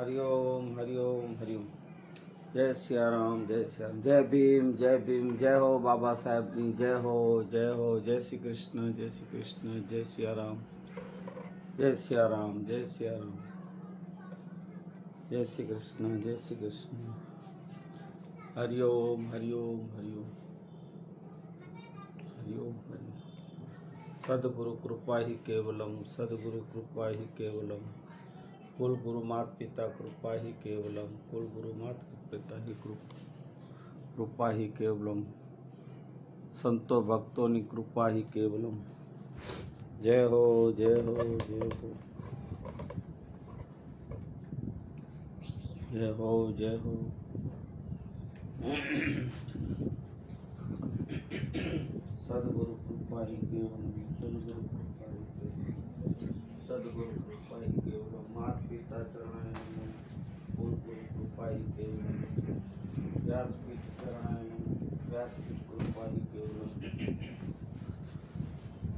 हरिओम हरिओम हरिओम। जय सिया राम, जय सिया राम, जय भीम, जय भीम, जय हो बाबा साहेब की, जय हो, जय हो, जय श्री कृष्ण, जय श्री कृष्ण, जय सिया राम, जय सिया राम, जय सिया राम, जय श्री कृष्ण, जय श्री कृष्ण। हरिओम हरिओम हरिओम हरिओम हरिओम। सद्गुरु कृपा ही केवलम, सद्गुरु कृपा ही केवलम, कुल गुरु मात पिता कृपा ही केवलम, कुल गुरु मात पिता ही कृपा ही केवलम, संतो भक्तों की कृपा ही केवलम। जय हो, जय हो, जय हो, जय हो, जय हो। सद्गुरु कृपा ही केवलम, सद्गुरु कृपा ही केवलम, सद्गुरु कृपा ही केवलम, मात पिता चरणाय नमो, कुल गुरु कृपा ही केवलम, व्यासपीठ चरणाय नमो, व्यासपीठ कृपा ही केवलम।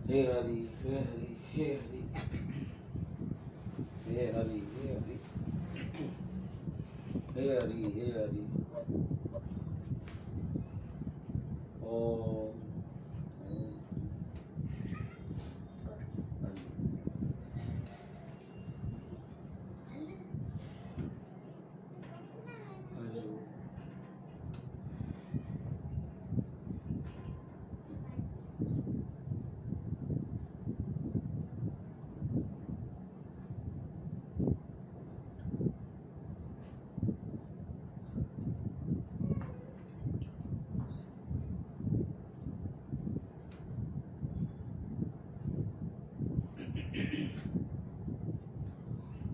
हे हरि, हे हरि, हे हरि, हे हरि, हे हरि, हे हरि, हे हरि। ओम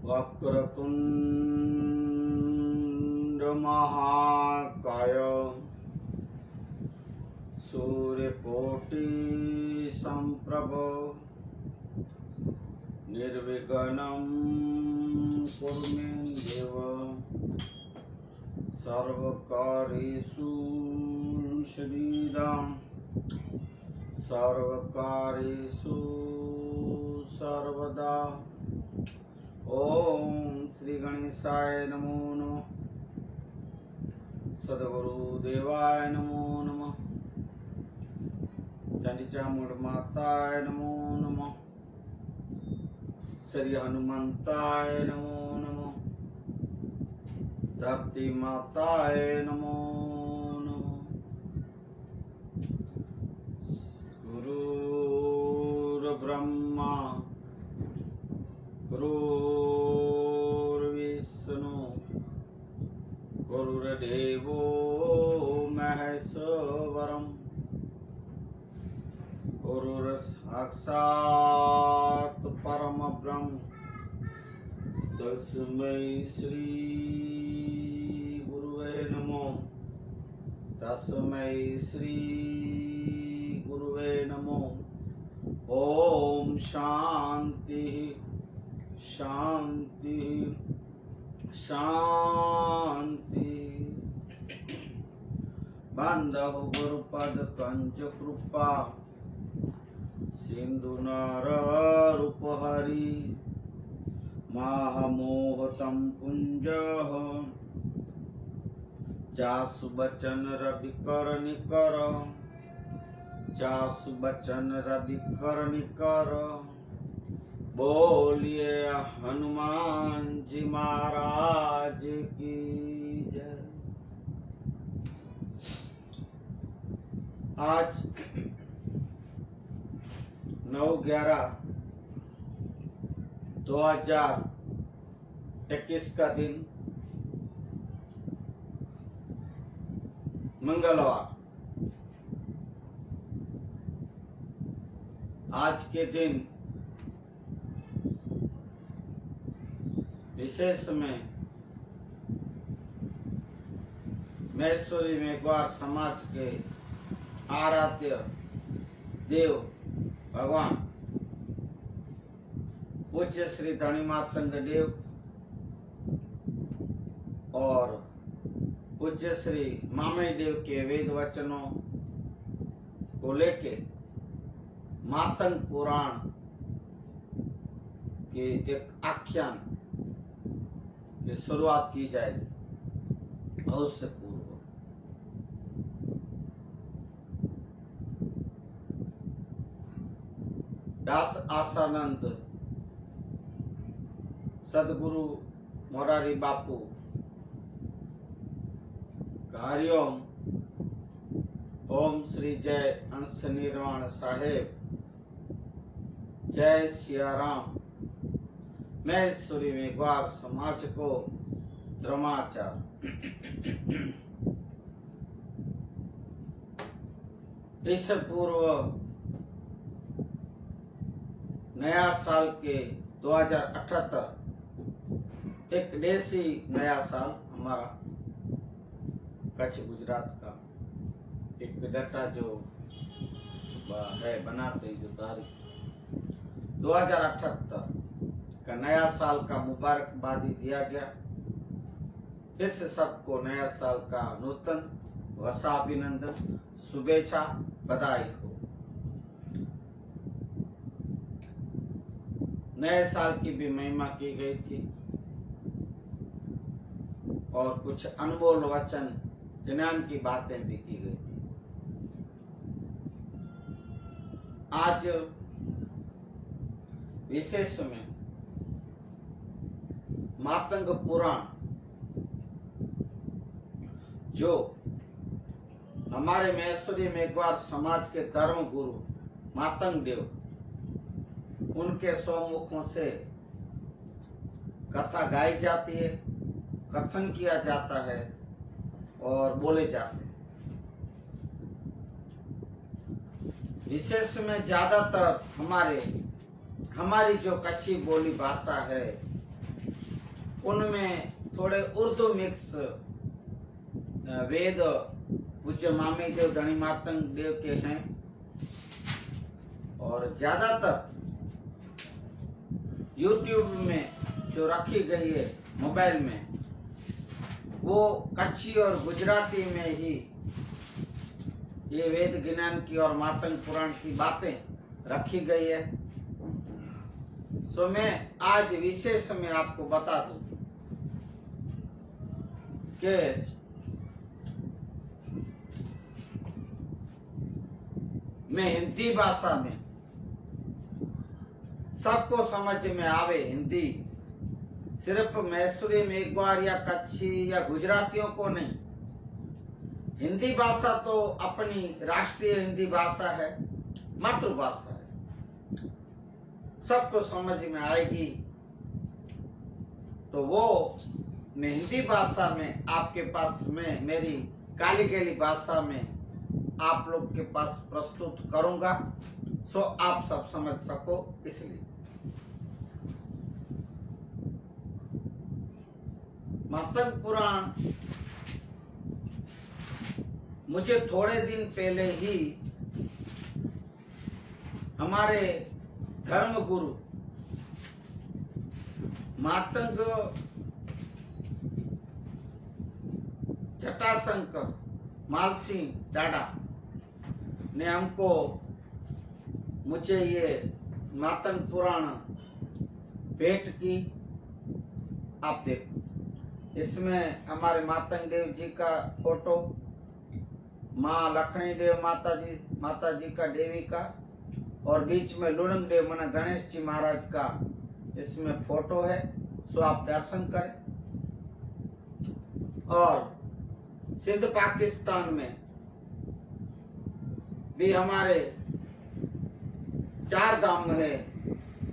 वक्रतुंड महाकाय, सूर्यकोटि संप्रभ, निर्विघ्नं कुरु मे देव, सर्वकार्येषु सर्वदा, सर्वकार्येषु सर्वदा। ओम श्री गणेशाय नमो नमः, सद्गुरु देवाय नमो नमः, चंडी चामुंड माताय नमो नमः, श्री हनुमंताय नमो नमः, धरती माताय नमो नमः। गुरुर्ब्रह्मा गुरुर्विष्णु गुरुर्देवो महेश्वरम्, गुरुर्साक्षात् परमब्रह्म, तस्मै श्री गुरुवे नमो, तस्मै श्री गुरुवे नमो। ओम शांति शांति शांति। बांधव गुरुपद कंच कृपा, सिंधु नर रूप हरि, महामोहतम पुंज, जासु बचन रवि कर निकर, जासु बचन रवि कर निकर। बोलिए हनुमान जी महाराज की जय। आज 9/11/2021 का दिन मंगलवार। आज के दिन विशेष में महेश्वरी मेघवार समाज के आराध्य देव भगवान पूज्य श्री धनी मातंग देव और पूज्य श्री मामई देव के वेद वचनों को लेके मातंग पुराण के एक आख्यान की शुरुआत की जाएगी। और उससे पूर्व दास आसानंद सदगुरु मोरारी बापू हरिओम ओम श्री जय अंश निर्वाण साहेब, जय सिया राम। महेश्वरी मेघवार समाज को धर्माचार। इससे पूर्व नया साल के 2078 एक देसी नया साल हमारा कच्छ गुजरात का एक डाटा जो है बनाते जो तारीख 2078 का नया साल का मुबारकबादी दिया गया। फिर से सबको नया साल का नूतन वर्षाभिनंदन, शुभेच्छा, बधाई हो। नए साल की भी महिमा की गई थी और कुछ अनमोल वचन ज्ञान की बातें भी की गई थी। आज विशेष में मातंग पुराण जो हमारे महेश्वरी मेघवार समाज के धर्म गुरु मातंग देव, उनके 100 मुखों से कथा गाई जाती है, कथन किया जाता है और बोले जाते हैं। विशेष में ज्यादातर हमारी जो कच्ची बोली भाषा है उनमें थोड़े उर्दू मिक्स वेद पूज्य मामी देव धनी मातंग देव के हैं और ज्यादातर YouTube में जो रखी गई है मोबाइल में, वो कच्ची और गुजराती में ही ये वेद ज्ञान की और मातंग पुराण की बातें रखी गई है। सो मैं आज विशेष में आपको बता दूं कि मैं हिंदी भाषा में सबको समझ में आवे, हिंदी सिर्फ महेश्वरी मेघवार या कच्छी या गुजरातियों को नहीं, हिंदी भाषा तो अपनी राष्ट्रीय हिंदी भाषा है, मातृभाषा है, सबको समझ में आएगी। तो वो मैं हिंदी भाषा में आपके पास में मेरी काली गली भाषा में आप लोग के पास प्रस्तुत करूंगा, सो आप सब समझ सको इसलिए। मातंग पुराण मुझे थोड़े दिन पहले ही हमारे धर्म गुरु मातंग जटाशंकर मालसिंह डाडा ने मुझे ये मातंग पुराण भेंट की। आप देखो, इसमें हमारे मातंग देव जी का फोटो, माँ लक्ष्मी देव माता जी का देवी का, और बीच में लुणंग देव मना गणेश जी महाराज का इसमें फोटो है। सो आप दर्शन करें। और सिंध पाकिस्तान में भी हमारे 4 धाम है,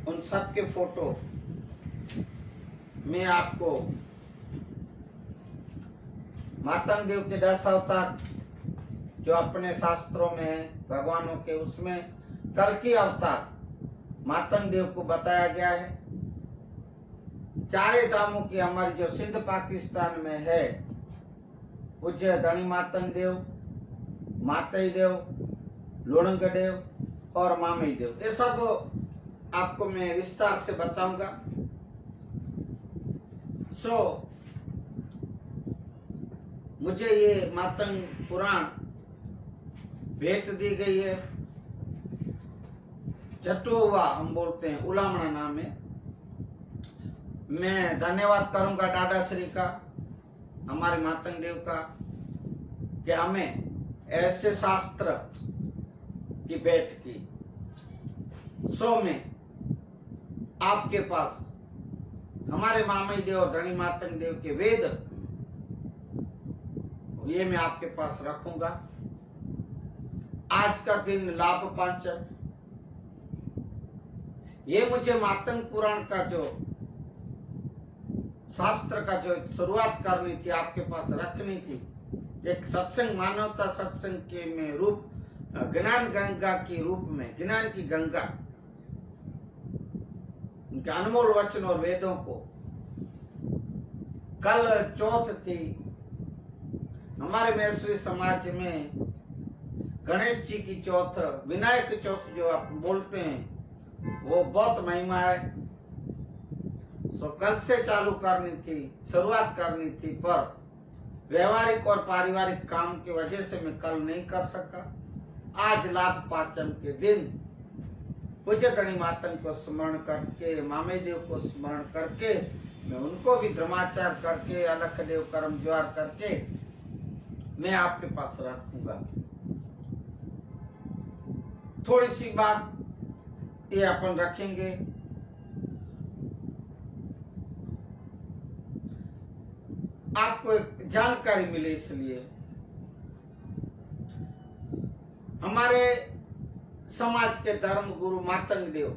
उन सब के फोटो मैं आपको मातंग देव के 10 अवतार जो अपने शास्त्रों में है भगवानों के, उसमें कल्कि अवतार मातंग देव को बताया गया है। 4 धामों की हमारी जो सिंध पाकिस्तान में है, पूज्य धनी मातंग देव, मातई देव, लुणंग देव और मामी देव, ये सब आपको मैं विस्तार से बताऊंगा। सो मुझे ये मातंग पुराण भेंट दी गई है। जटुआ हम बोलते हैं, उलामणा नाम है। मैं धन्यवाद करूंगा दादा श्री का, हमारे मातंग देव का, कि हमें ऐसे शास्त्र की भेंट की। सो में आपके पास हमारे मामई देव और धनी मातंग देव के वेद, ये मैं आपके पास रखूंगा। आज का दिन लाभ पांचम, ये मुझे मातंग पुराण का जो शास्त्र का जो शुरुआत करनी थी, आपके पास रखनी थी। एक सत्संग, मानवता सत्संग के में रूप, ज्ञान गंगा के रूप में, ज्ञान की गंगा, उनके अनमोल वचन और वेदों को। कल चौथ थी, हमारे मैसरी समाज में गणेश जी की चौथ, विनायक चौथ जो आप बोलते हैं, वो बहुत महिमा है। सो कल से चालू करनी थी, शुरुआत करनी थी, पर व्यवहारिक और पारिवारिक काम की वजह से मैं कल नहीं कर सका। आज लाभ पांचम के दिन पूज्य धनी मातंग को स्मरण करके, मामे देव को स्मरण करके, मैं उनको भी धर्माचार करके, अलख देव कर्म ज्वार करके मैं आपके पास रखूंगा। थोड़ी सी बात ये अपन रखेंगे। आपको एक जानकारी मिले, इसलिए हमारे समाज के धर्म गुरु मातंग देव,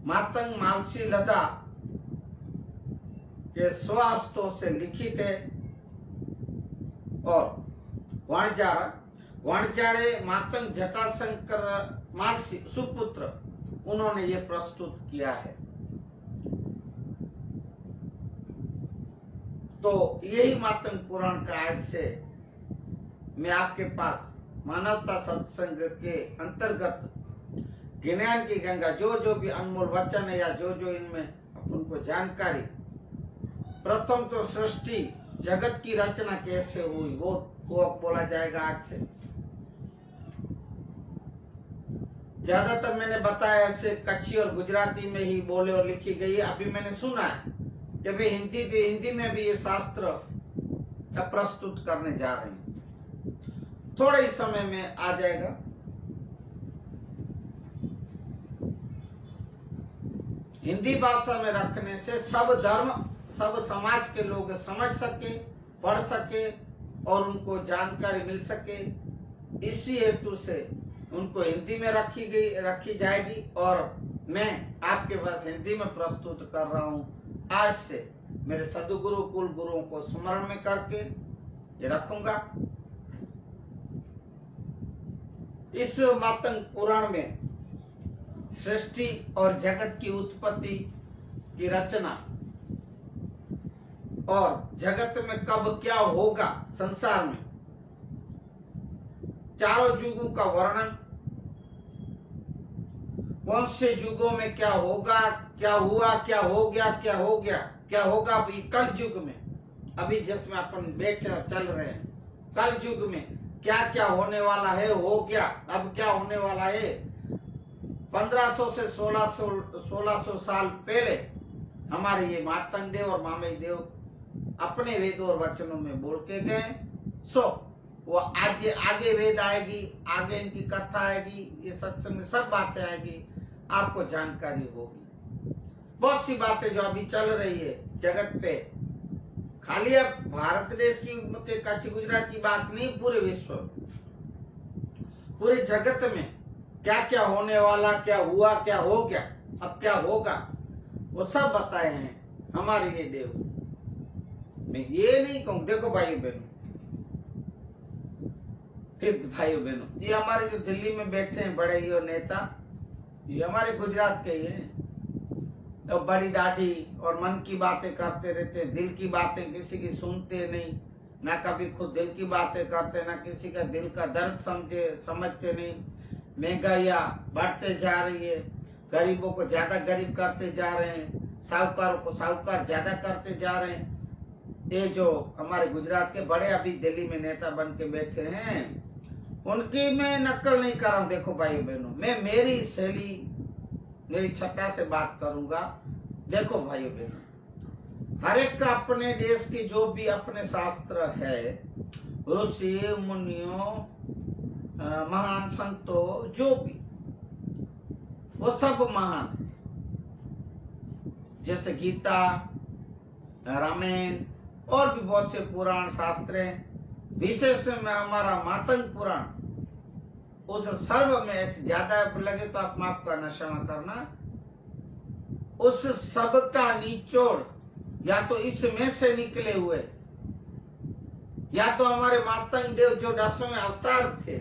मातंग मालसी लता के स्वहस्तों से लिखित है, और वणजारे मातंग जटाशंकर मालसी सुपुत्र, उन्होंने ये प्रस्तुत किया है। तो यही मातंग पुराण का आज से मैं आपके पास मानवता सत्संग के अंतर्गत ज्ञान की गंगा, जो जो भी अनमोल वचन है या जो जो इनमें अपन को जानकारी, प्रथम तो सृष्टि जगत की रचना कैसे हुई वो बोला जाएगा आज से। ज्यादातर मैंने बताया ऐसे कच्ची और गुजराती में ही बोले और लिखी गई है। अभी मैंने सुना है कि भाई हिंदी में भी ये शास्त्र प्रस्तुत करने जा रहे हैं, थोड़े ही समय में आ जाएगा। हिंदी भाषा में रखने से सब धर्म, सब समाज के लोग समझ सके, पढ़ सके और उनको जानकारी मिल सके। इसी हेतु से उनको हिंदी में रखी जाएगी, और मैं आपके पास हिंदी में प्रस्तुत कर रहा हूं। आज से मेरे सदगुरु कुल गुरुओं को स्मरण में करके ये रखूंगा। इस मातंग पुराण में सृष्टि और जगत की उत्पत्ति की रचना, और जगत में कब क्या होगा, संसार में चारों युगों का वर्णन, कौन से युगों में क्या होगा, क्या हुआ, क्या हो गया, क्या हो गया, क्या होगा अभी कल युग में, अभी जिसमें अपन बैठे और चल रहे हैं, कल युग में क्या क्या होने वाला है, हो गया, अब क्या होने वाला है। 1500 से 1600 साल पहले हमारे ये मातंग देव और मामे देव अपने वेदों और वचनों में बोल के गए। सो वो आगे वेद आएगी, आगे इनकी कथा आएगी, ये सत्संग में सब बातें आएगी, आपको जानकारी होगी। बहुत सी बातें जो अभी चल रही है जगत पे, खाली अब भारत देश की कच्छ गुजरात की बात नहीं, पूरे विश्व, पूरे जगत में क्या क्या होने वाला, क्या हुआ, क्या हो गया, अब क्या होगा, वो सब बताए हैं हमारे ये देव। मैं ये नहीं कहूं, देखो भाइयों बहनों, फिर भाइयों बहनों, ये हमारे जो दिल्ली में बैठे हैं बड़े ही और नेता, ये हमारे गुजरात के ही हैं, तो बड़ी दाढ़ी और मन की बातें करते रहते, दिल की बातें किसी की सुनते नहीं, ना कभी खुद दिल की बातें करते, ना किसी का दिल का दर्द समझते नहीं। महंगाइयां बढ़ते जा रही है, गरीबों को ज्यादा गरीब करते जा रहे हैं, साहूकारों को साहूकार ज्यादा करते जा रहे हैं। ये जो हमारे गुजरात के बड़े अभी दिल्ली में नेता बन के बैठे हैं, उनकी मैं नकल नहीं कर रहा हूं। देखो भाई बहनों, मैं मेरी शैली, मेरी छटा से बात करूंगा, देखो भाइयों बहनों, हर एक का अपने देश की जो भी अपने शास्त्र है, ऋषि मुनियों, महान संतों, जो भी, वो सब महान है। जैसे गीता, रामायण और भी बहुत से पुराण शास्त्र हैं। विशेष में हमारा मातंग पुराण, उस सर्व में ऐसे ज्यादा लगे तो आप माफ करना, क्षमा करना, उस सब का निचोड़ या तो इसमें से निकले हुए, या तो हमारे मातंग देव जो 10वें अवतार थे,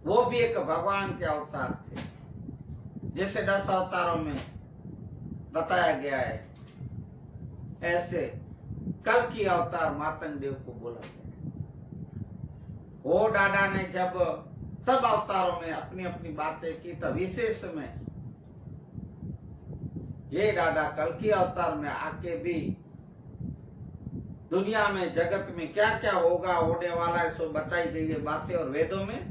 वो भी एक भगवान के अवतार थे। जैसे 10 अवतारों में बताया गया है, ऐसे कल्कि अवतार मातंग देव को बोला गया। वो डाडा ने जब सब अवतारों में अपनी अपनी बातें की, तो विशेष में ये डाडा कल्कि अवतार में आके भी दुनिया में, जगत में क्या क्या होगा, होने वाला है, सो बताई गई है बातें और वेदों में,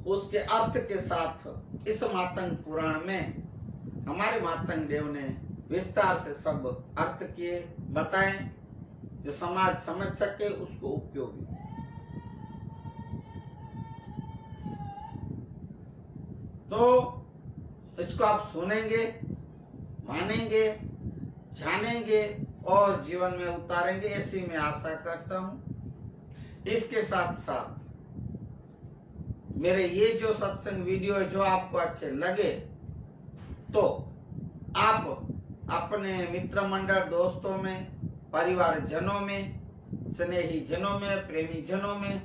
उसके अर्थ के साथ इस मातंग पुराण में हमारे मातंग देव ने विस्तार से सब अर्थ किए, बताएं, जो समाज समझ सके, उसको उपयोगी। तो इसको आप सुनेंगे, मानेंगे, जानेंगे और जीवन में उतारेंगे, ऐसी मैं आशा करता हूं। इसके साथ साथ मेरे ये जो सत्संग वीडियो है, जो आपको अच्छे लगे तो आप अपने मित्र मंडल, दोस्तों में, परिवार जनों में, स्नेही जनों में, प्रेमी जनों में,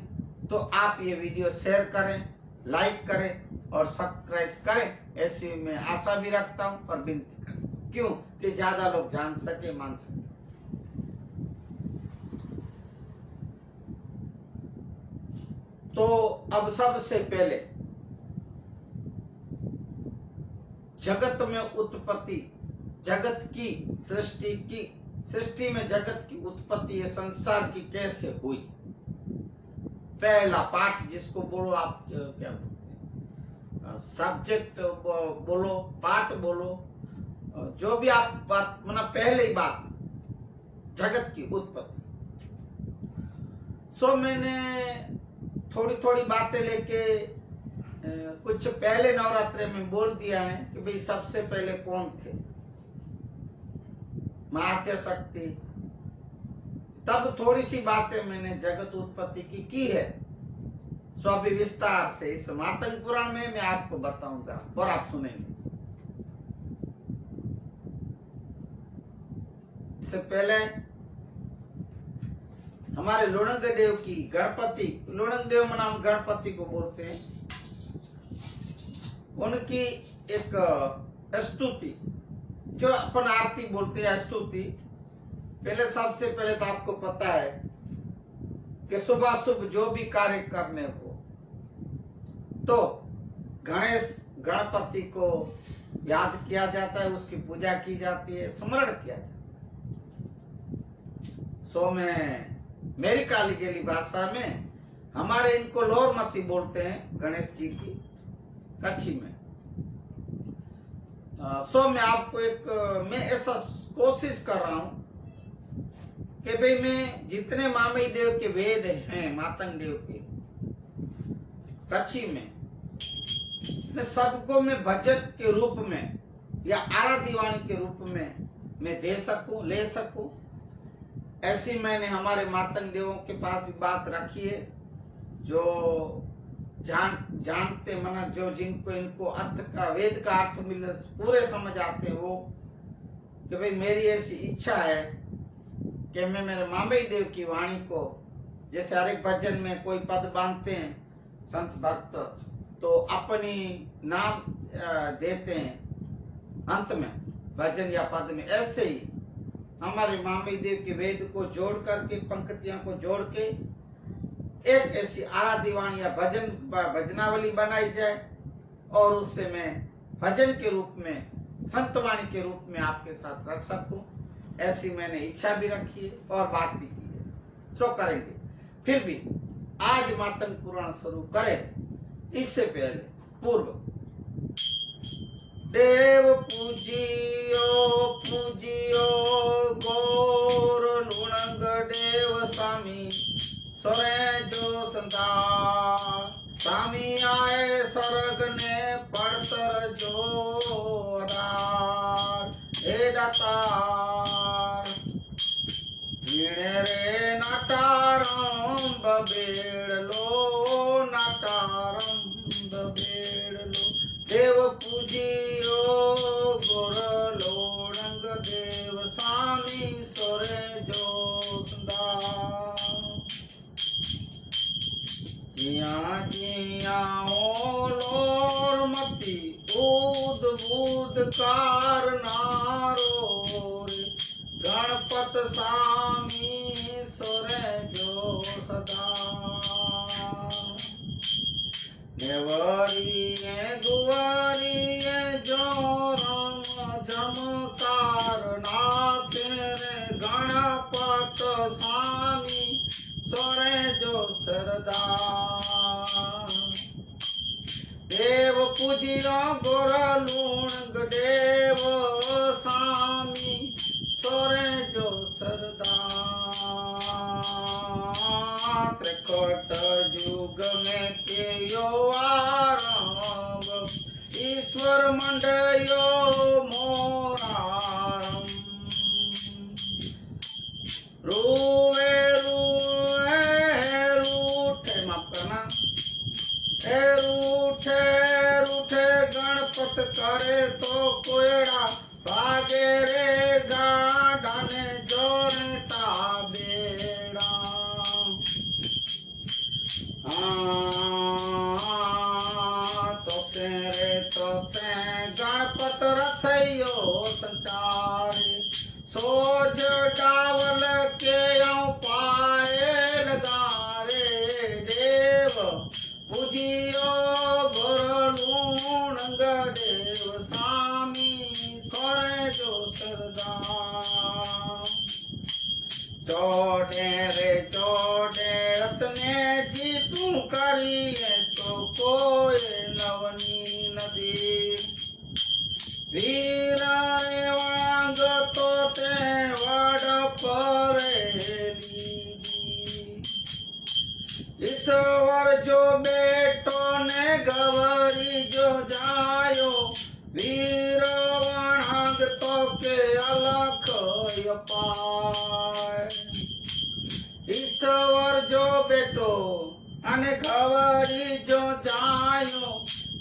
तो आप ये वीडियो शेयर करें, लाइक करें और सब्सक्राइब करें, ऐसी मैं आशा भी रखता हूं और विनती करता हूं। क्यों कि ज्यादा लोग जान सके, मान सके। तो अब सबसे पहले जगत में उत्पत्ति, जगत की सृष्टि में जगत की उत्पत्ति, ये संसार की कैसे हुई, पहला पाठ, जिसको बोलो आप क्या बोलते हैं, सब्जेक्ट बोलो, पाठ बोलो, जो भी आप बात, मतलब पहले ही बात, जगत की उत्पत्ति। सो मैंने थोड़ी थोड़ी बातें लेके कुछ पहले नवरात्रि में बोल दिया है कि भाई सबसे पहले कौन थे, महात्या शक्ति। तब थोड़ी सी बातें मैंने जगत उत्पत्ति की है। सो अभी विस्तार से इस मातंग पुराण में मैं आपको बताऊंगा और आप सुनेंगे। इससे पहले हमारे लोणंग देव की गणपति, लोणंग देव में नाम गणपति को बोलते हैं, उनकी एक स्तुति, जो अपन आरती बोलते हैं, स्तुति। पहले सबसे पहले तो आपको पता है कि सुबह शुभ जो भी कार्य करने हो तो गणेश गणपति को याद किया जाता है, उसकी पूजा की जाती है, स्मरण किया जाता है। सो मैं मेरी काली गेली भाषा में, हमारे इनको लोरमती बोलते हैं, गणेश जी की कच्छी में। सो मैं आपको मैं ऐसा कोशिश कर रहा हूं कि भाई मैं जितने मामई देव के वेद हैं, मातंग देव के कच्छी में, मैं सबको मैं भजन के रूप में या आराधी वाणी के रूप में मैं दे सकूं, ले सकूं, ऐसी मैंने हमारे मातंग देवों के पास भी बात रखी है। जो जानते मना, जो जिनको इनको अर्थ का, वेद का अर्थ मिल पूरे समझ आते हैं, वो कि भाई मेरी ऐसी इच्छा है कि मैं मेरे मामई देव की वाणी को, जैसे हर एक भजन में कोई पद बांधते हैं संत भक्त, तो अपनी नाम देते हैं अंत में भजन या पद में, ऐसे ही हमारे मामई देव के वेद को जोड़ करके, पंक्तियों को जोड़ के एक ऐसी आराधी वाणी या भजनावली बनाई जाए और उससे मैं भजन के रूप में, संतवाणी के रूप में आपके साथ रख सकूं, ऐसी मैंने इच्छा भी रखी है और बात भी की है। सो करेंगे। फिर भी आज मातंग पुराण शुरू करें, इससे पहले पूर्व देव पूजियो पूजियो गौर लुणंग देव स्वामी सोरे जो संदा स्वामी आए स्वर्ग ने पड़तर जो आधार हे दातार जीणे रे नाटारम बबेड़ लो नाटारम बबेड़ लो देव पूजियो गोर लोणंग देव स्वामी सोरे जो संदा जिया जिया ओ लोर मती ऊद बूद कार नारो रे गणपत स्वामी सोरे जो सदा नेवरी गुवरी जोरम जमकार नाथ रे गणपत स्वामी सोरे जो सरदा देव पूजियो गोर लूण देव स्वामी सोरे जो सरदा त्रिकट युग में के यो आरंभ ईश्वर मंडयो मोरारंभ रूवे रूठे माफ करना रूठे रूठे गणपत करे तो कोयड़ा भागे रे गाढ़ाने जोरे ताबेड़ा तो से गणपत रथयो संचारे सोज डावल के पाए लगा रे देव पूजियो गोर लूणंग देव स्वामी सोरे जो सरदा चोटे रे चोटे रत्ने जी तू करी तो कोई नवनी नदी वीर रे वांग तो ते वड़ परेली ईश्वर जो बेटो ने गवरी जो जायो वीर वांग तो के अलख पाए ईश्वर जो बेटो अने गवरी जो जायो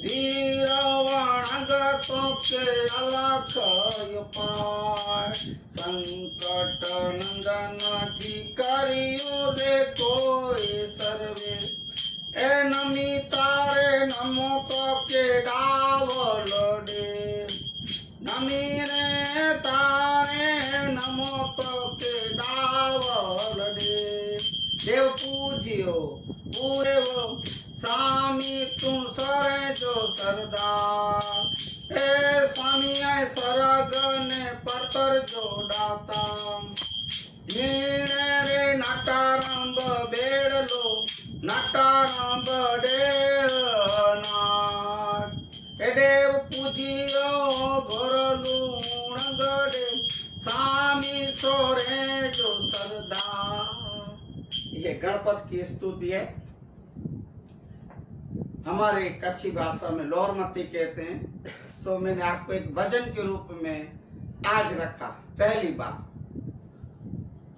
वीर वांग तो के अलख पाए संकट नंदन जी करियो रे कोई सर्वे ए नमी तारे नमो तो के डावल दे नमी रे तारे नमो तो के डावल दे देव पूजियो पूरे वो स्वामी तुम सरे जो सरदार ए स्वामी आए सरग ने पतर जो दाता जीणे रे नाटारंब बेड़ लो नाटारंब नाथ ए देव पूजियो घोर लूणंग देव स्वामी सोरे जो सरदार। ये गणपत की स्तुति है। हमारे कच्छी भाषा में लोरमती कहते हैं। सो मैंने आपको एक भजन के रूप में आज रखा पहली बार।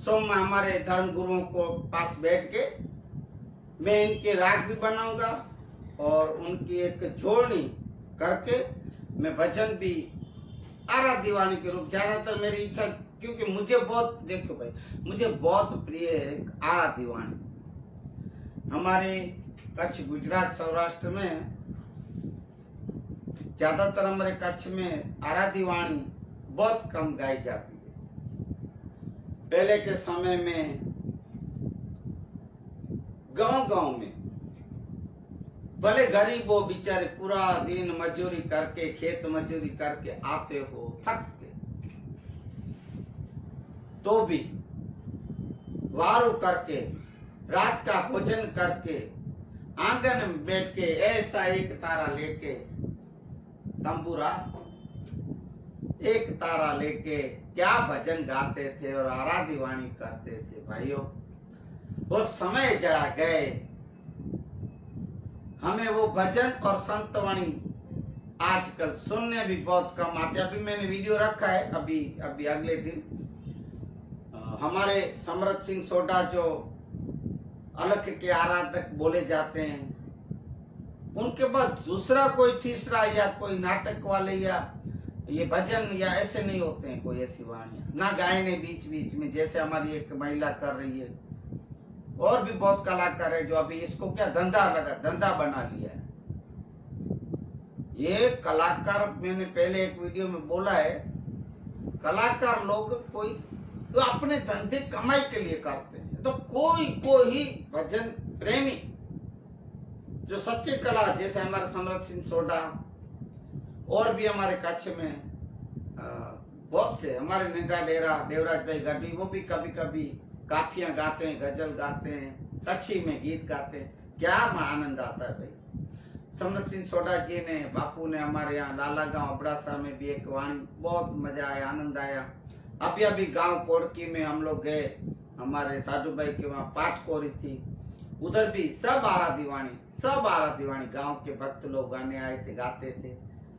सो मैं हमारे धर्म गुरुओं को पास बैठ के मैं इनके राग भी बनाऊंगा और उनकी एक जोड़नी करके मैं भजन भी आरा दीवानी के रूप, ज्यादातर मेरी इच्छा, क्योंकि मुझे बहुत, देखो भाई, मुझे बहुत प्रिय है आरा दीवानी। हमारे कच्छ, गुजरात, सौराष्ट्र में ज्यादातर हमारे कच्छ में आरा दीवानी बहुत कम गाई जाती है। पहले के समय में गांव-गांव में भले गरीब हो बेचारे, पूरा दिन मजदूरी करके, खेत मजदूरी करके आते हो थक के, तो भी वारू करके रात का भोजन करके आंगन में बैठ के ऐसा एक तारा लेके तंबूरा एक तारा लेके क्या भजन गाते थे और आराधी वाणी करते थे भाइयों। वो समय जा गए, हमें वो भजन और संत वाणी आजकल सुनने भी बहुत कम आते। अभी मैंने वीडियो रखा है, अभी अगले दिन हमारे समरथ सिंह सोढा जो अलख के आराधक बोले जाते हैं, उनके बाद दूसरा कोई तीसरा या कोई नाटक वाले या ये भजन या ऐसे नहीं होते हैं, कोई ऐसी वाणियां ना गायने बीच बीच में, जैसे हमारी एक महिला कर रही है। और भी बहुत कलाकार है जो अभी इसको क्या धंधा बना लिया है। ये कलाकार, मैंने पहले एक वीडियो में बोला है, कलाकार लोग कोई तो अपने धंधे कमाई के लिए करते हैं, तो कोई भजन प्रेमी जो सच्ची कला, जैसे हमारे समरथ सिंह सोढा और भी हमारे कच्छ में बहुत से, हमारे निंदा डेरा देवराज भाई गढ़वी, वो भी कभी कभी काफियां गाते हैं, गजल गाते हैं, कच्छी में गीत गाते हैं। क्या आनंद आता है भाई। समरथ सिंह सोढा जी ने, बापू ने हमारे यहाँ लाला गांव अबड़ासा में भी एक वाणी, बहुत मजा आया, आनंद आया। अभी गांव कोड़की में हम लोग गए, हमारे साधु भाई के वहां पाठ कोरी थी, उधर भी सब आराधी वाणी गांव के भक्त लोग गाने आए थे, गाते थे।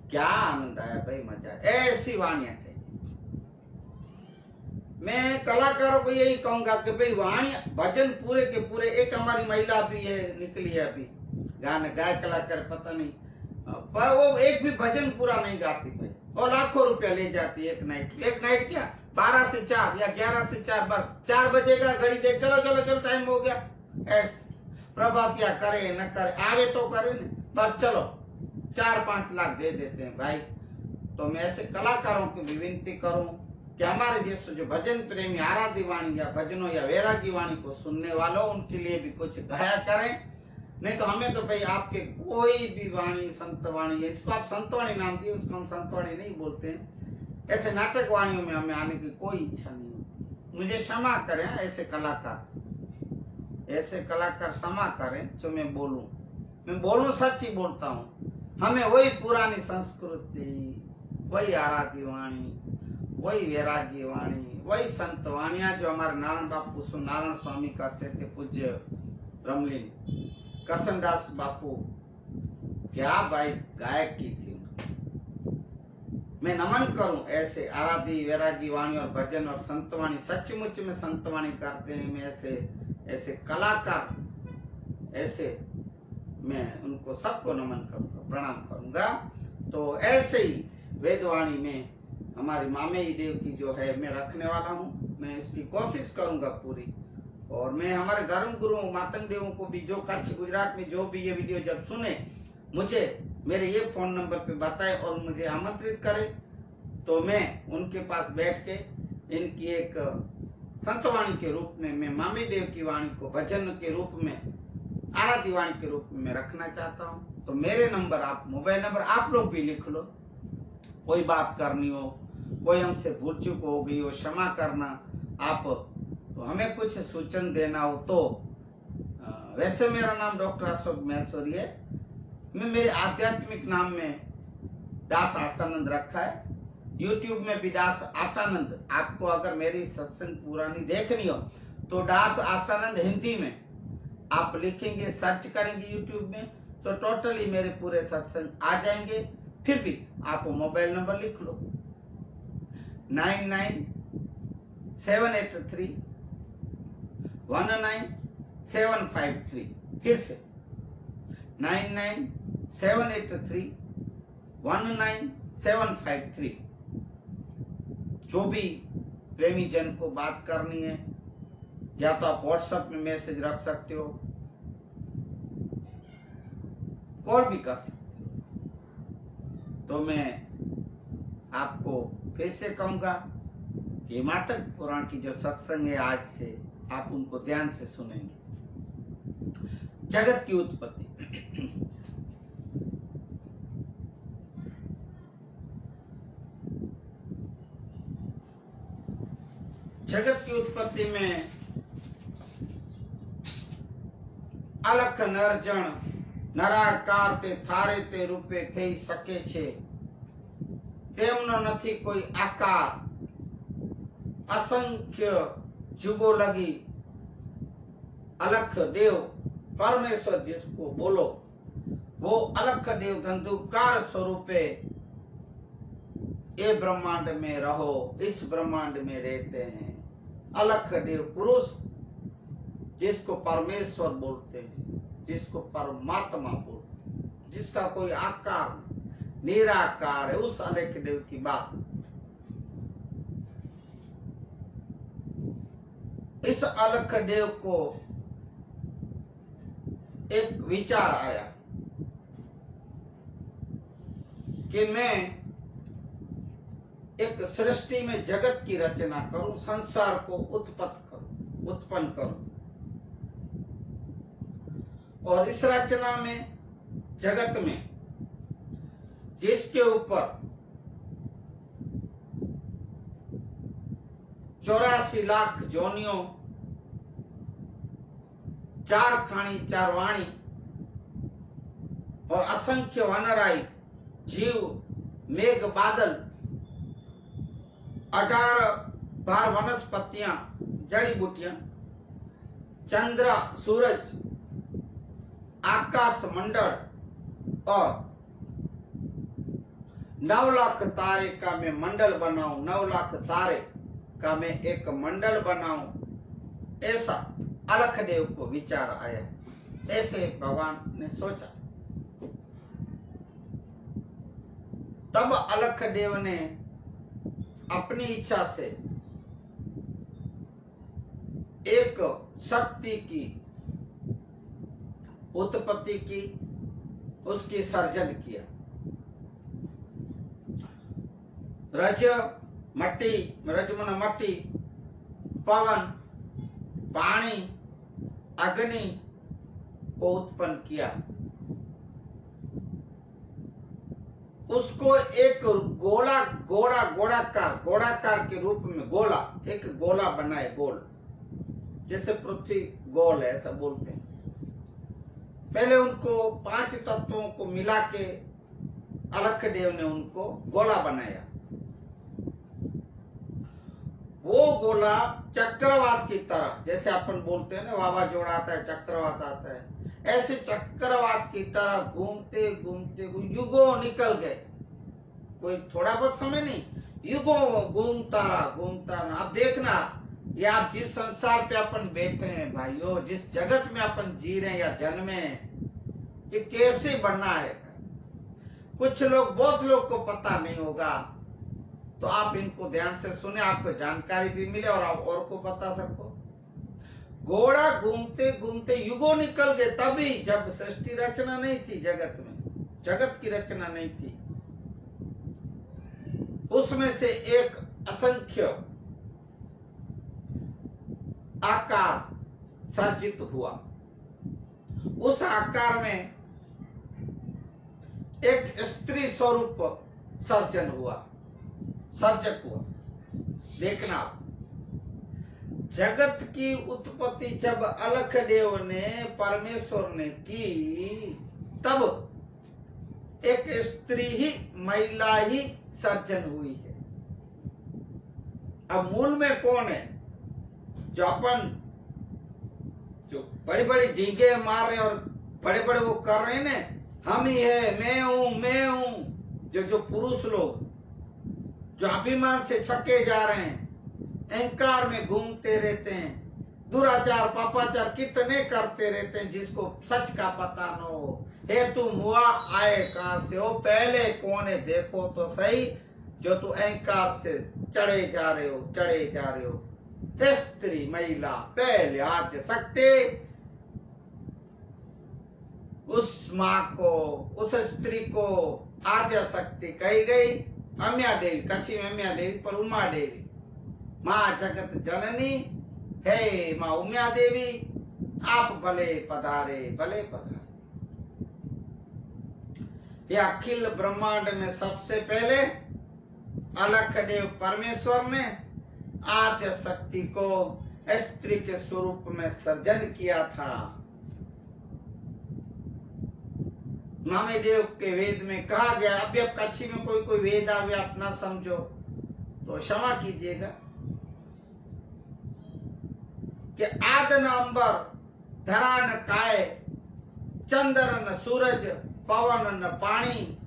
क्या आनंद आया भाई, मजा। ऐसी वाणियां चाहिए। मैं कलाकारों को यही कहूंगा कि भाई वाणियां भजन पूरे के पूरे, एक हमारी महिला भी है निकली है अभी, गाने गाय कलाकार पता नहीं, पर वो एक भी भजन पूरा नहीं गाती भाई, और लाखों रुपया ले जाती है एक नाइट क्या 12 से 4 या 11 से 4, बस 4 बजेगा घड़ी देख, चलो टाइम हो गया, ऐसे प्रभात या करे न करे, आवे तो करे न, बस चलो 4-5 लाख दे देते हैं भाई। तो मैं ऐसे कलाकारों की भी विनती करूं कि हमारे जैसे जो भजन प्रेमी आराधी वाणी या भजनों या वैरागी वाणी को सुनने वालों, उनके लिए भी कुछ गाया करें। नहीं तो हमें तो भाई आपके कोई भी वाणी संत वाणी है, इसको आप संत वाणी नाम दिए, उसको हम संत वाणी नहीं बोलते हैं। ऐसे नाटक वाणियों में हमें आने की कोई इच्छा नहीं होती। मुझे क्षमा करें, ऐसे कलाकार क्षमा करें जो मैं बोलूं सच ही बोलता हूँ। हमें वही पुरानी संस्कृति, वही आराधी वाणी, वही वैरागी वाणी, वही संत वाणियां जो हमारे नारायण बापू नारायण स्वामी करते थे, पूज्य ब्रह्मलीन करसनदास बापू, क्या भाई गायक की थी। मैं नमन करूं ऐसे आराधी वैरागी वाणी और भजन और संतवाणी, सचमुच में संतवाणी करते हैं। मैं ऐसे कलाकार, ऐसे मैं उनको सबको नमन करूंगा, प्रणाम करूंगा। तो ऐसे ही वेदवाणी में हमारी मामेई देव की जो है मैं रखने वाला हूँ, मैं इसकी कोशिश करूंगा पूरी। और मैं हमारे धर्म गुरुओं मातंग देवों को भी, जो कच्छ गुजरात में जो भी ये वीडियो जब सुने, मुझे मेरे ये फोन नंबर पे बताए और मुझे आमंत्रित करे, तो मैं उनके पास बैठ के इनकी एक संतवाणी के रूप में, मैं मामी देव की वाणी को भजन के रूप में, आराधी वाणी के रूप में मैं रखना चाहता हूँ। तो मेरे नंबर, आप मोबाइल नंबर आप लोग भी लिख लो, कोई बात करनी हो, कोई हमसे भूल चूक हो गई हो, क्षमा करना आप, तो हमें कुछ सूचन देना हो तो। वैसे मेरा नाम डॉक्टर अशोक महेश्वरी है, मैं मेरे आध्यात्मिक नाम में दास आसानंद रखा है। YouTube में भी दास आसानंद, आपको अगर मेरी सत्संग पुरानी देखनी हो तो दास आसानंद हिंदी में आप लिखेंगे, सर्च करेंगे YouTube में, तो टोटली मेरे पूरे सत्संग आ जाएंगे। फिर भी आप मोबाइल नंबर लिख लो 9978319753। फिर से 9978319753। जो भी प्रेमी जन को बात करनी है, या तो आप व्हाट्सएप में मैसेज रख सकते हो, कॉल भी कर सकते हो। तो मैं आपको फिर से कहूंगा कि माता पुराण की जो सत्संग है आज से, आप उनको ध्यान से सुनेंगे। जगत की उत्पत्ति, जगत की उत्पत्ति में अलख नरजण नराकार ते थारे ते रूपे थई सके छे। તેમનો નથી કોઈ આકાર, असंख्य जुगो लगी अलख देव परमेश्वर जिसको बोलो, वो अलख देव धंधुकार स्वरूपे ये ब्रह्मांड में रहो, इस ब्रह्मांड में रहते हैं। अलख देव पुरुष जिसको परमेश्वर बोलते हैं, जिसको परमात्मा बोलते हैं, जिसका कोई आकार निराकार है, उस अलख देव की बात। इस अलख देव को एक विचार आया कि मैं एक सृष्टि में जगत की रचना करूं, संसार को उत्पन्न करूं, और इस रचना में, जगत में, जिसके ऊपर 84 लाख जोनियों, 4 खाणी 4 वाणी और असंख्य वनराई जीव, मेघ बादल, 18 वनस्पतियां, जड़ी बूटियां, चंद्र सूरज, आकाश मंडल और 9 लाख तारे का मैं मंडल बनाऊं, 9 लाख तारे का मैं एक मंडल बनाऊं, ऐसा अलख देव को विचार आया। ऐसे भगवान ने सोचा। तब अलख देव ने अपनी इच्छा से एक शक्ति की उत्पत्ति की, उसकी सर्जन किया। रजमन मट्टी, पवन, पानी, अग्नि को उत्पन्न किया। उसको एक गोलाकार के रूप में एक गोला बनाए, गोल, जैसे पृथ्वी गोल है ऐसा बोलते हैं। पहले उनको 5 तत्वों को मिला के अलख देव ने उनको गोला बनाया। वो गोला चक्रवात की तरह, जैसे अपन बोलते हैं ना वावाजोड़ा आता है, चक्रवात आता है, ऐसे चक्रवात की तरह घूमते घूमते युगों निकल गए। कोई थोड़ा बहुत समय नहीं, युगों घूमता रहा। अब देखना, ये आप जिस संसार पे अपन बैठे हैं भाइयों, जिस जगत में अपन जी रहे हैं या जन्मे हैं, ये कैसे बना है। कुछ लोग, बहुत लोग को पता नहीं होगा, तो आप इनको ध्यान से सुने, आपको जानकारी भी मिले और आप और को बता सको। घोड़ा घूमते घूमते युगों निकल गए, तभी जब सृष्टि रचना नहीं थी, जगत की रचना नहीं थी, उसमें से एक असंख्य आकार सर्जित हुआ। उस आकार में एक स्त्री स्वरूप सर्जक हुआ। देखना, जगत की उत्पत्ति जब अलख देव ने, परमेश्वर ने की, तब एक स्त्री ही, महिला ही सर्जन हुई है। अब मूल में कौन है? जो बड़ी बड़ी डींगे मार रहे और बड़े बड़े वो कर रहे हैं ना, हम ही है, मैं हूं, जो पुरुष लोग जो अभिमान से छके जा रहे हैं, अहंकार में घूमते रहते हैं, दुराचार पापाचार कितने करते रहते हैं, जिसको सच का पता न हो। हे तुम हुआ आए कहां से हो, पहले कौन है देखो तो सही, जो तू अहंकार से चढ़े जा रहे हो। स्त्री महिला पहले आद्य शक्ति, उस माँ को, उस स्त्री को आद्य शक्ति कही गई। अम्या देवी, कच्छी में अम्या देवी, पर उमा देवी, माँ जगत जननी है माँ उम्या देवी, आप भले पधारे। यह अखिल ब्रह्मांड में सबसे पहले अलख देव परमेश्वर ने आद्य शक्ति को स्त्री के स्वरूप में सर्जन किया था। मामे देव के वेद में कहा गया। अभी अब कच्छी में कोई कोई वेद आवे आप ना समझो तो क्षमा कीजिएगा कि आद न अंबर, धरा न काय, चंद्र न सूरज, पवन न पानी,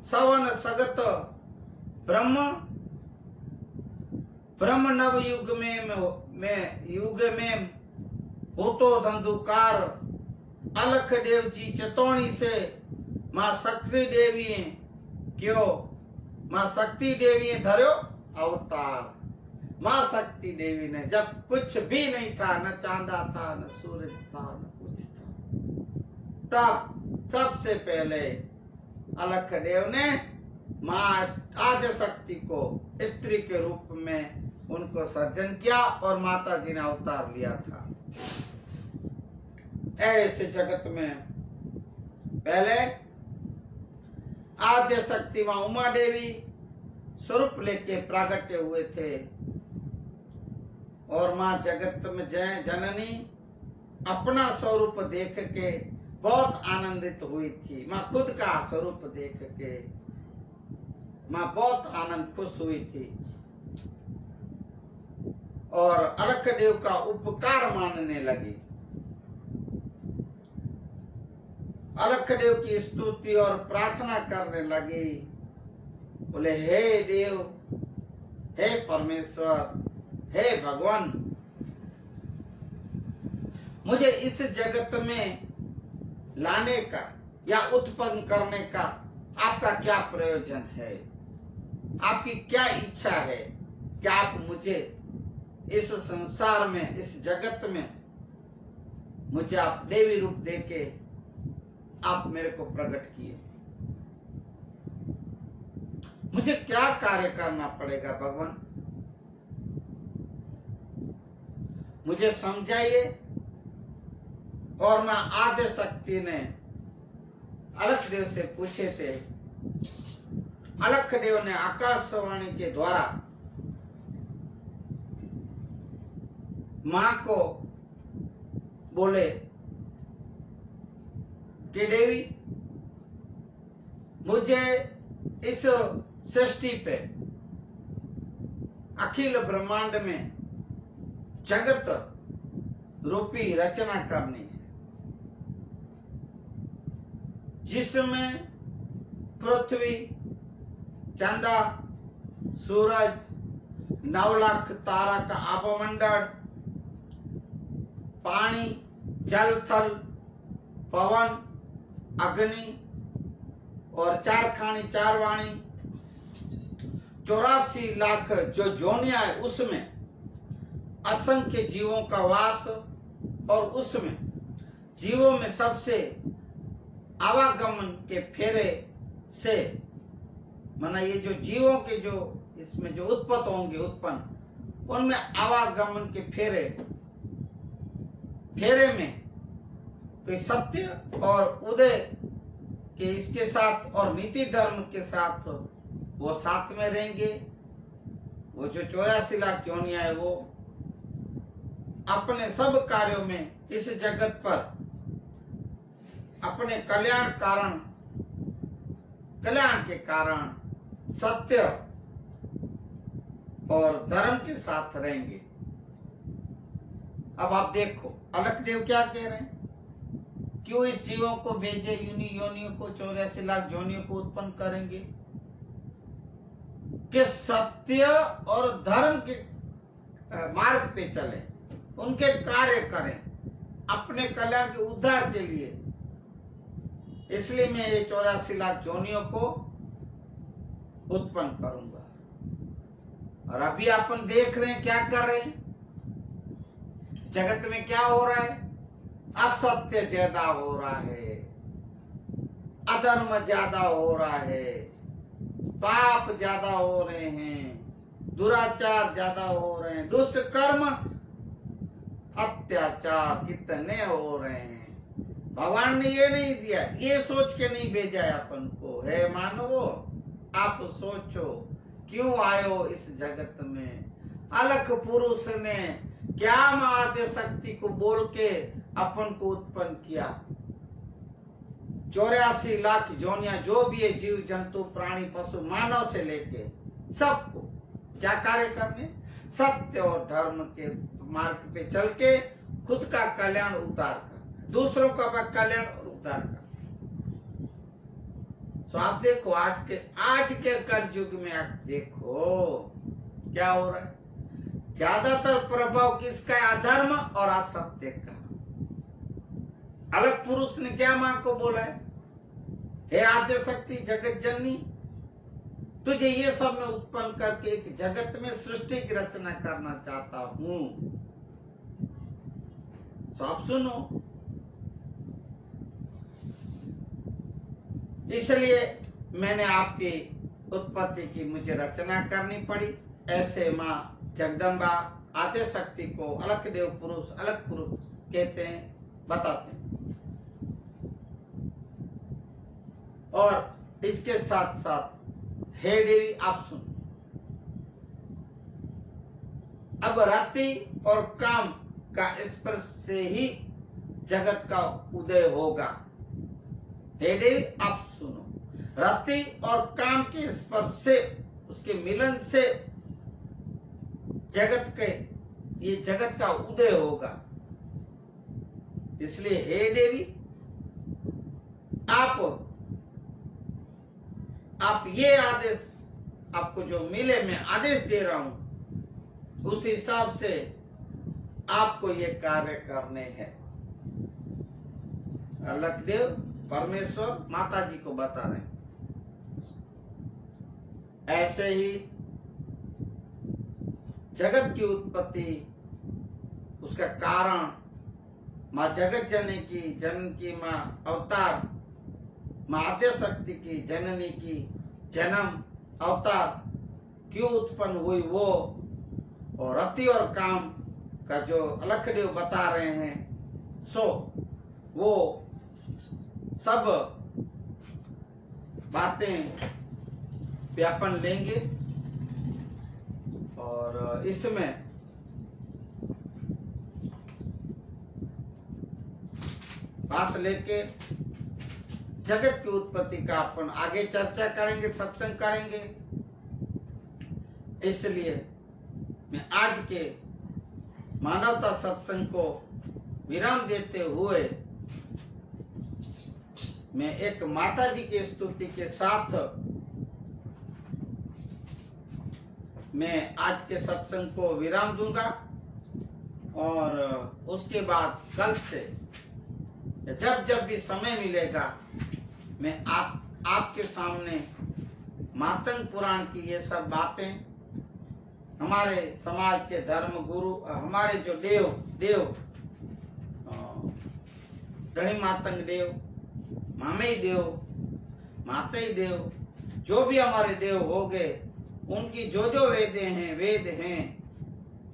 सवन सगत ब्रह्म नव युग में होतो धंधुकार, अलख देव जी चतौणी से मां शक्ति देवी क्यों, मां शक्ति देवी धर्यो अवतार। मां शक्ति देवी ने जब कुछ भी नहीं था, न चांदा था, न सूरज था, न कुछ था, तब सबसे पहले अलख देव ने मां आद्य शक्ति को स्त्री के रूप में उनको सर्जन किया और माता जी ने अवतार लिया था। ऐसे जगत में पहले आद्य शक्ति मां उमा देवी स्वरूप लेके प्रागट्य हुए थे और मां जगत में जय जननी अपना स्वरूप देख के बहुत आनंदित हुई थी। मां खुद का स्वरूप देख के मां बहुत आनंद खुश हुई थी और अलख देव का उपकार मानने लगी। अलख देव की स्तुति और प्रार्थना करने लगी। बोले हे देव, हे परमेश्वर, हे भगवान, मुझे इस जगत में लाने का या उत्पन्न करने का आपका क्या प्रयोजन है, आपकी क्या इच्छा है कि आप मुझे इस संसार में, इस जगत में मुझे आप देवी रूप देके आप मेरे को प्रकट किए। मुझे क्या कार्य करना पड़ेगा भगवान, मुझे समझाइए। और मां आद्य शक्ति ने अलख देव से पूछे थे। अलख देव ने आकाशवाणी के द्वारा मां को बोले कि देवी, मुझे इस सृष्टि पे अखिल ब्रह्मांड में जगत रूपी रचना करनी है, जिसमें पृथ्वी, चंदा, सूरज, 9 लाख तारा का आभमंडल, पानी, जल, थल, पवन, अग्नि और 4 खानी 4 वाणी, 84 लाख जो जोनिया है, उसमें असंख्य जीवों का वास और उसमें जीवों में सबसे आवागमन के फेरे से, माना ये जो जीवों के जो इसमें जो उत्पन्न होंगे, उत्पन्न उनमें आवागमन के फेरे में कोई सत्य और उदय के इसके साथ और नीति धर्म के साथ वो साथ में रहेंगे। वो जो 84 लाख योनियां है वो अपने सब कार्यों में इस जगत पर अपने कल्याण के कारण सत्य और धर्म के साथ रहेंगे। अब आप देखो अलख देव क्या कह रहे हैं, क्यों इस जीवों को भेजे, योनियों को 84 लाख योनियों को उत्पन्न करेंगे कि सत्य और धर्म के मार्ग पे चले, उनके कार्य करें अपने कल्याण के उद्धार के लिए। इसलिए मैं ये 84 लाख योनियों को उत्पन्न करूंगा। और अभी अपन देख रहे हैं क्या कर रहे हैं, जगत में क्या हो रहा है, असत्य ज्यादा हो रहा है, अधर्म ज्यादा हो रहा है, पाप ज्यादा हो रहे हैं, दुराचार ज्यादा हो रहे हैं, दुष्कर्म अत्याचार कितने हो रहे हैं। भगवान ने ये नहीं दिया, ये सोच के नहीं भेजा है अपन को, हे मानवो आप सोचो क्यों आयो इस जगत में। अलख पुरुष ने क्या आद्य शक्ति को बोल के अपन को उत्पन्न किया। 84 लाख जोनिया जो भी है, जीव जंतु प्राणी पशु मानव से लेके सबको क्या कार्य करने, सत्य और धर्म के मार्ग पे चल के खुद का कल्याण उतार कर दूसरों का कल्याण और उतार कर। तो आप देखो आज के कल युग में आप देखो क्या हो रहा है। ज्यादातर प्रभाव किसका है, अधर्म और असत्य का। अलग पुरुष ने क्या मां को बोला है, हे आद्य शक्ति जगत जननी, तुझे ये सब मैं उत्पन्न करके एक जगत में सृष्टि की रचना करना चाहता हूं। तो आप सुनो, इसलिए मैंने आपकी उत्पत्ति की मुझे रचना करनी पड़ी। ऐसे मां जगदम्बा आद्य शक्ति को अलग देव पुरुष, अलग पुरुष कहते हैं, बताते हैं। और इसके साथ साथ हे देवी आप सुन, अब रति और काम का स्पर्श से ही जगत का उदय होगा। हे देवी आप सुनो, रति और काम के स्पर्श से, उसके मिलन से ये जगत का उदय होगा। इसलिए हे देवी आप ये आदेश, आपको जो मिले मैं आदेश दे रहा हूं, उस हिसाब से आपको ये कार्य करने हैं। लखदेव परमेश्वर माता जी को बता रहे हैं। ऐसे ही जगत की उत्पत्ति, उसका कारण मां जगत जननी की, जनन की मां अवतार, मां आद्य शक्ति की, जननी की जन्म अवतार क्यों उत्पन्न हुई वो, और रति और काम का जो अलखदेव बता रहे हैं, सो वो सब बातें व्यापन लेंगे। और इसमें बात लेके जगत की उत्पत्ति का अपन आगे चर्चा करेंगे, सत्संग करेंगे। इसलिए मैं आज के मानवता सत्संग को विराम देते हुए मैं एक माता जी की स्तुति के साथ मैं आज के सत्संग को विराम दूंगा। और उसके बाद कल से जब जब भी समय मिलेगा मैं आपके सामने मातंग पुराण की ये सब बातें, हमारे समाज के धर्म गुरु, हमारे जो देव धनी मातंग देव, मामई देव, मातई देव, जो भी हमारे देव हो गए, उनकी जो जो वेद हैं,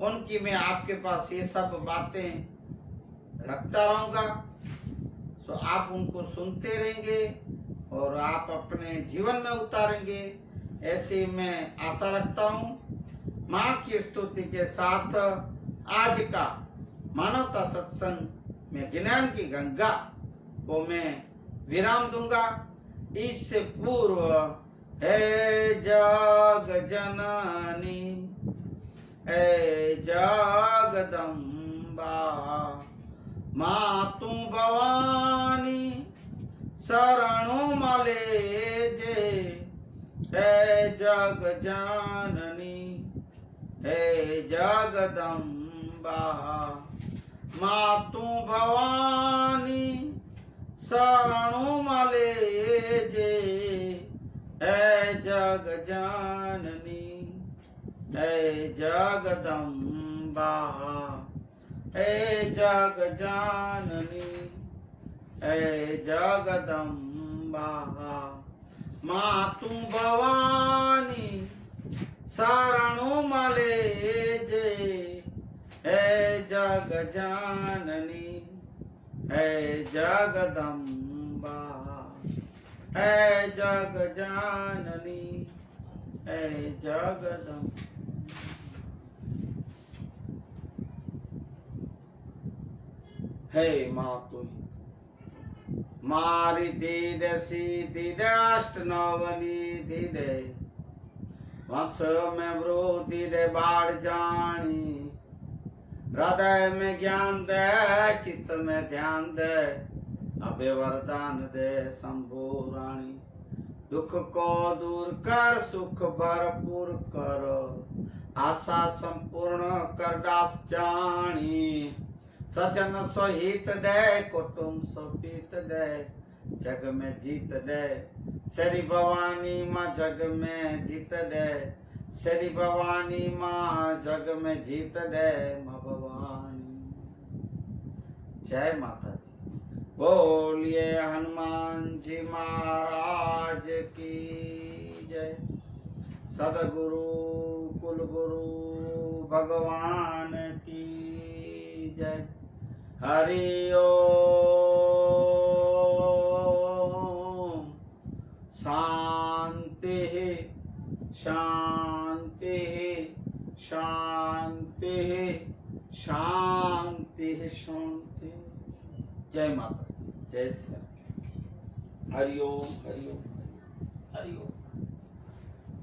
उनकी मैं आपके पास ये सब बातें रखता रहूंगा। तो आप उनको सुनते रहेंगे और आप अपने जीवन में उतारेंगे, ऐसी मैं आशा रखता हूँ। माँ की स्तुति के साथ आज का मानवता सत्संग में ज्ञान की गंगा को मैं विराम दूंगा। इससे पूर्व हे जग जननी, हे जगदम्बा, मातु भवानी शरणु मले जे, हे जग जननी, हे जगदम्बा, मातु भवानी शरणु मले जे, हे जग जननी, हे जगदम्बा, हे जग जननी, हे जगदम्बा, मातु भवानी शरणु मले जे, हे जग जननी, हे जगदम्बा, हे जग जननी, हे जगदम्बा। हे माँ तू ही, मारी धीरे सीधे अष्ट नवनी धीरे वंश में वृद्धि रे बाढ़ जानी हृदय में ज्ञान दे चित्त में ध्यान दे अभय वरदान दे शंभु रानी दुख को दूर कर सुख भरपूर कर आशा संपूर्ण कर दास जानी सजन सहित दे कुटुंब सहित दे जग में जीत दे श्री भवानी माँ जग में जीत दे श्री भवानी माँ जग में जीत दे माँ भवानी। जय माता जी। बोलिए हनुमान जी महाराज की जय। सदगुरु कुल गुरु भगवान की जय। हरि ओम। शांति शांति शांति शांति शांति। जय माता दी। जय श्री राम। हरि ओम हरि ओम हरि ओम।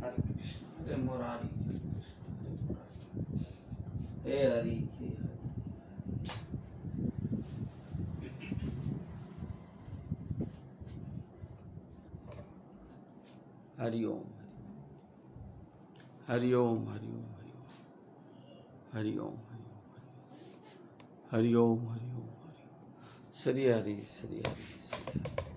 हरे कृष्ण हरे मुरारी हरे कृष्ण हरे मुरारी हे हरि हे हरि। हरि ओम हरि ओम हरि ओम हरि ओम हरि ओम हरि ओम हरि ओम। श्री हरि श्री हरि श्री हरि।